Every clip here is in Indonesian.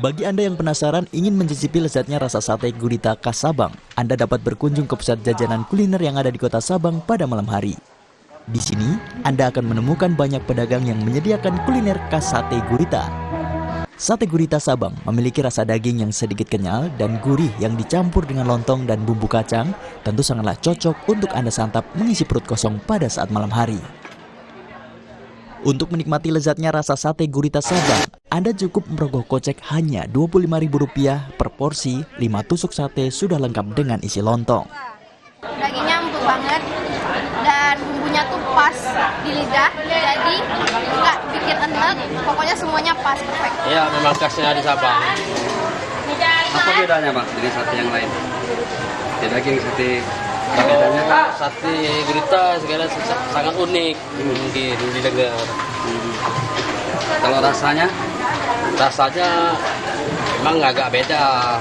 Bagi Anda yang penasaran ingin mencicipi lezatnya rasa sate gurita khas Sabang, Anda dapat berkunjung ke pusat jajanan kuliner yang ada di kota Sabang pada malam hari. Di sini, Anda akan menemukan banyak pedagang yang menyediakan kuliner khas sate gurita. Sate gurita Sabang memiliki rasa daging yang sedikit kenyal dan gurih yang dicampur dengan lontong dan bumbu kacang, tentu sangatlah cocok untuk Anda santap mengisi perut kosong pada saat malam hari. Untuk menikmati lezatnya rasa sate gurita Sabang, Anda cukup merogoh kocek hanya Rp25.000 per porsi. 5 tusuk sate sudah lengkap dengan isi lontong. Dagingnya empuk banget dan bumbunya tuh pas di lidah, jadi nggak bikin enek. Pokoknya semuanya pas, perfect. Iya, memang khasnya di Sabang. Apa bedanya Pak dengan sate yang lain? Di daging sate. Kalau sate gurita segala sangat unik mungkin didengar. Kalau rasanya memang agak beda.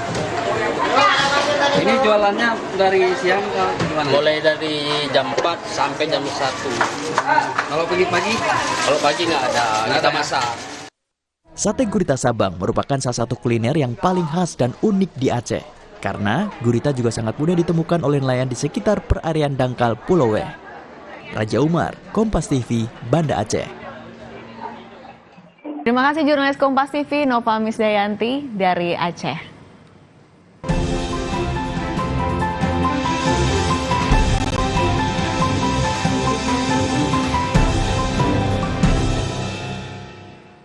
Ini jualannya dari siang ke gimana? Mulai dari jam 4 sampai jam 1. Kalau pagi-pagi? Kalau pagi nggak ada, kita masak. Sate gurita Sabang merupakan salah satu kuliner yang paling khas dan unik di Aceh. Karena gurita juga sangat mudah ditemukan oleh nelayan di sekitar perarian dangkal Pulau Weh. Raja Umar, Kompas TV, Banda Aceh. Terima kasih jurnalis Kompas TV Nova Misdayanti dari Aceh.